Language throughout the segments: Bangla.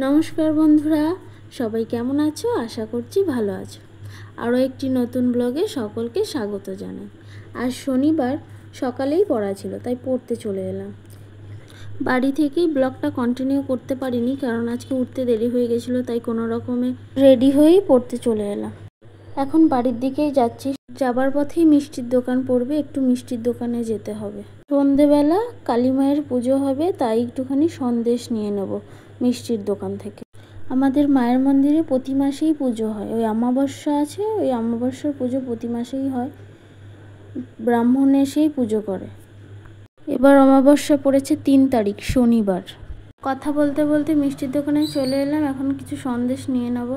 নমস্কার বন্ধুরা, সবাই কেমন আছো? আশা করছি ভালো আছো। আরও একটি নতুন ব্লগে সকলকে স্বাগত জানাই। আজ শনিবার সকালেই পড়া ছিল, তাই পড়তে চলে এলাম। বাড়ি থেকেই ব্লগটা কন্টিনিউ করতে পারিনি, কারণ আজকে উঠতে দেরি হয়ে গেছিলো, তাই কোনো রকমে রেডি হয়েই পড়তে চলে এলাম। এখন বাড়ির দিকেই যাচ্ছি। যাবার পথেই মিষ্টির দোকান পড়বে, একটু মিষ্টির দোকানে যেতে হবে। সন্ধেবেলা কালী মায়ের পুজো হবে, তাই একটুখানি সন্দেশ নিয়ে নেব মিষ্টির দোকান থেকে। আমাদের মায়ের মন্দিরে প্রতি মাসেই পুজো হয়, ওই অমাবস্যা আছে, ওই অমাবস্যার পুজো প্রতি মাসেই হয়। ব্রাহ্মণ এসেই পুজো করে। এবার অমাবস্যা পড়েছে 3 তারিখ শনিবার। কথা বলতে বলতে মিষ্টির দোকানে চলে এলাম। এখন কিছু সন্দেশ নিয়ে নেব।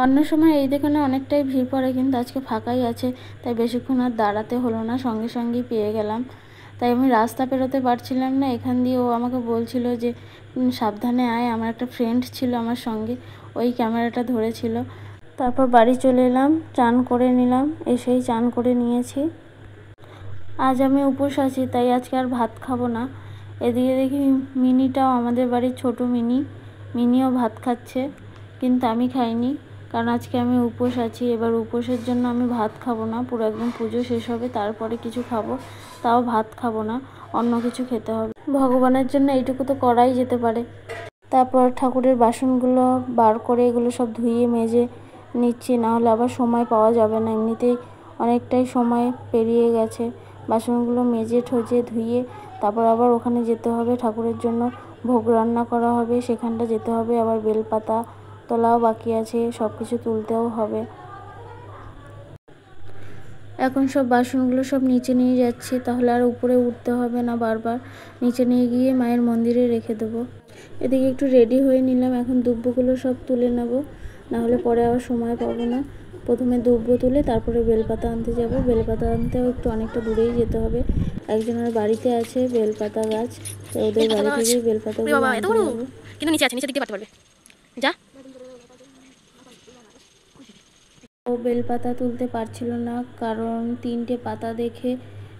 অন্য সময় এই দোকানে অনেকটাই ভিড় পড়ে, কিন্তু আজকে ফাঁকাই আছে, তাই বেশিক্ষণ আর দাঁড়াতে হলো না, সঙ্গে সঙ্গেই পেয়ে গেলাম। তাই আমি রাস্তা পেরোতে পারছিলাম না, এখান দিয়ে ও আমাকে বলছিল যে সাবধানে আয়। আমার একটা ফ্রেন্ড ছিল আমার সঙ্গে, ওই ক্যামেরাটা ধরেছিল। তারপর বাড়ি চলে এলাম, চান করে নিলাম, এসেই চান করে নিয়েছি। আজ আমি উপোস আছি, তাই আজকে আর ভাত খাবো না। এদিকে দেখি মিনিটাও, আমাদের বাড়ির ছোট মিনিও ভাত খাচ্ছে, কিন্তু আমি খাইনি, কারণ আজকে আমি উপোস আছি। এবার উপোসের জন্য আমি ভাত খাবো না, পুরো একদম পুজো শেষ হবে তারপরে কিছু খাবো, তাও ভাত খাবো না, অন্য কিছু খেতে হবে। ভগবানের জন্য এইটুকু তো করাই যেতে পারে। তারপর ঠাকুরের বাসনগুলো বার করে এগুলো সব ধুয়ে মেজে নিচ্ছি, নাহলে আবার সময় পাওয়া যাবে না। এমনিতেই অনেকটাই সময় পেরিয়ে গেছে। বাসনগুলো মেজে ঠোজে ধুয়ে তারপর আবার ওখানে যেতে হবে, ঠাকুরের জন্য ভোগ রান্না করা হবে, সেখানটা যেতে হবে। আবার বেলপাতা তোলাও বাকি আছে, সব কিছু তুলতেও হবে। এখন সব বাসনগুলো সব নিচে নিয়ে যাচ্ছি, তাহলে আর উপরে উঠতে হবে না, বারবার নিচে নিয়ে গিয়ে মায়ের মন্দিরে রেখে দেবো। এদিকে একটু রেডি হয়ে নিলাম, এখন দুব্বগুলো সব তুলে নেব, নাহলে পরে আবার সময় পাবো না। প্রথমে দুব্ব তুলে তারপরে বেলপাতা আনতে যাব। বেলপাতা আনতেও একটু অনেকটা দূরেই যেতে হবে। একজনের বাড়িতে আছে বেলপাতা গাছ, তো ওদের বাড়ি থেকেই বেলপাতাগুলো আনতে যাবো। কিন্তু নিচে আছে, নিচে দিতে পারতে পারবে। যা। ও বেলপাতা তুলতে পারছিল না, কারণ 3টে পাতা দেখে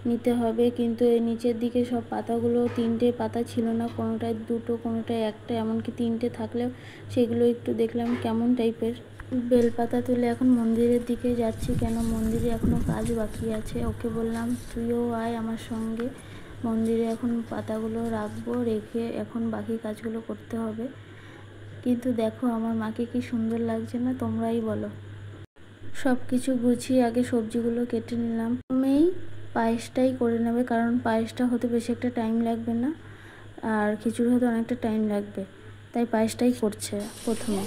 নিতে হবে, কিন্তু এই নিচের দিকে সব পাতাগুলো 3টে পাতা ছিল না, কোনোটায় 2টো, কোনোটায় 1টা, এমনকি 3টে থাকলেও সেগুলো একটু দেখলাম কেমন টাইপের। বেলপাতা তুলে এখন মন্দিরের দিকে যাচ্ছি, কেন মন্দিরে এখনও কাজ বাকি আছে। ওকে বললাম তুইও আয় আমার সঙ্গে, মন্দিরে এখন পাতাগুলো রাখবো, রেখে এখন বাকি কাজগুলো করতে হবে। কিন্তু দেখো আমার মাকে কি সুন্দর লাগছে না, তোমরাই বলো। সব কিছু গুছিয়ে আগে সবজিগুলো কেটে নিলাম। প্রথমেই পায়েসটাই করে নেবে, কারণ পায়েসটা হতে বেশি একটা টাইম লাগবে না, আর খিচুড়ি হতে অনেকটা টাইম লাগবে, তাই পায়েসটাই করছে প্রথমে।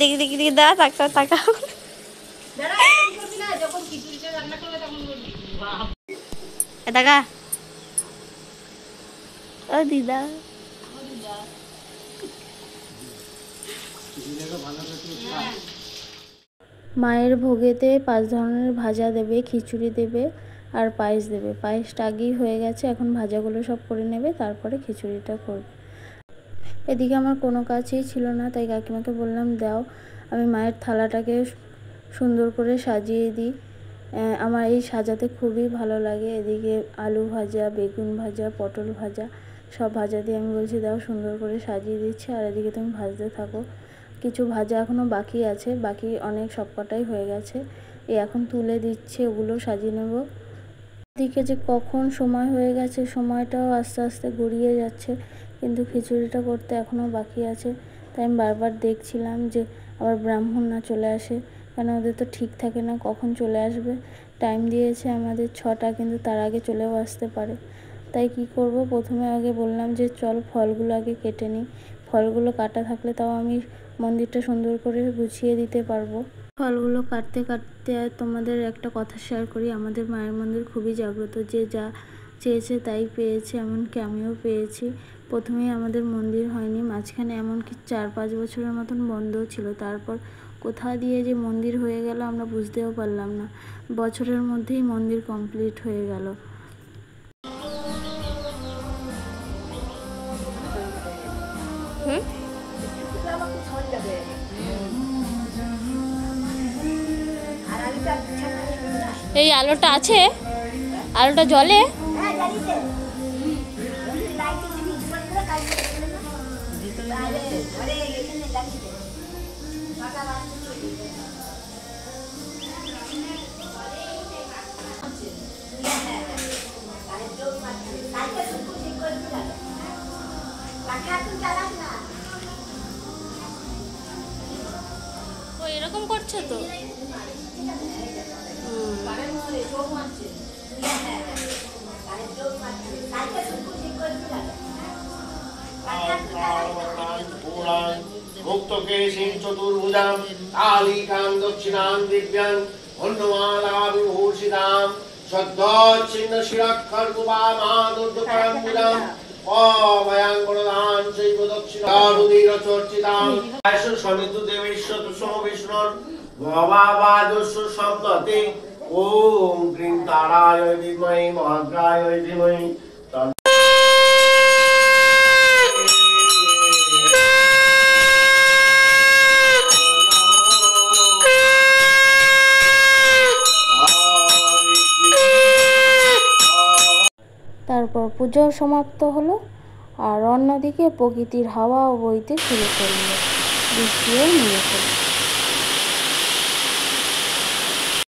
দেখি দেখি দেখি দা টাকা টাকা টাকা ও দিদা। মায়ের ভোগেতে 5 ধরনের ভাজা দেবে, খিচুড়ি দেবে আর পায়েস দেবে। পায়েসটা আগেই হয়ে গেছে, এখন ভাজাগুলো সব করে নেবে, তারপরে খিচুড়িটা করবে। এদিকে আমার কোনো কাজই ছিল না, তাই কাকিমাকে বললাম দাও আমি মায়ের থালাটাকে সুন্দর করে সাজিয়ে দিই। আমার এই সাজাতে খুবই ভালো লাগে। এদিকে আলু ভাজা, বেগুন ভাজা, পটল ভাজা, সব ভাজা দিয়ে আমি বলছি দাও সুন্দর করে সাজিয়ে দিচ্ছি, আর এদিকে তুমি ভাজতে থাকো। কিছু ভাজা এখনও বাকি আছে, বাকি অনেক সবকটাই হয়ে গেছে। এখন তুলে দিচ্ছে, ওগুলো সাজিয়ে নেব। এদিকে যে কখন সময় হয়ে গেছে, সময়টাও আস্তে আস্তে গড়িয়ে যাচ্ছে, কিন্তু খিচুড়িটা করতে এখনও বাকি আছে। তাই আমি বারবার দেখছিলাম যে আবার ব্রাহ্মণ না চলে আসে, কেন ওদের তো ঠিক থাকে না কখন চলে আসবে। টাইম দিয়েছে আমাদের 6টা, কিন্তু তার আগে চলেও আসতে পারে। তাই কি করব, প্রথমে আগে বললাম যে চল ফলগুলো আগে কেটে নিই, ফলগুলো কাটা থাকলে তাও আমি মন্দিরটা সুন্দর করে গুছিয়ে দিতে পারবো। ফলগুলো কাটতে কাটতে তোমাদের একটা কথা শেয়ার করি, আমাদের মায়ের মন্দির খুবই জাগ্রত, যে যা চেয়েছে তাই পেয়েছে, এমনকি আমিও পেয়েছি। প্রথমেই আমাদের মন্দির হয়নি, মাঝখানে এমনকি 4-5 বছরের মতন বন্ধও ছিল, তারপর কোথা দিয়ে যে মন্দির হয়ে গেল আমরা বুঝতেও পারলাম না, বছরের মধ্যেই মন্দির কমপ্লিট হয়ে গেল। এই আলোটা আছে, আলোটা জ্বলে। ও এরকম করছে তো। মুক্তকেশীং চতুর্ভুজাং কালিকাং দক্ষিণাং দিব্যাং হন্যমালাবিভূষিতাং সদ্দচ্ছিন্ন শিরাক্ষরকুপামাদুর্ধপরম্বুজাং অভয়াং বরদাং চৈব দক্ষিণারুধিরচর্চিতাং আয়স সমিতু দেবেশ্ব তুষম বিষ্ণুর ভবাবাদস্য সম্পতে ওম ক্রিং তারায় বিদ্মহে মহাগ্রায় ধীমহি। তারপর পুজো সমাপ্ত হলো, আর অন্যদিকে প্রকৃতির হাওয়াও বইতে শুরু করলো, বৃষ্টিও নেমে পড়ল।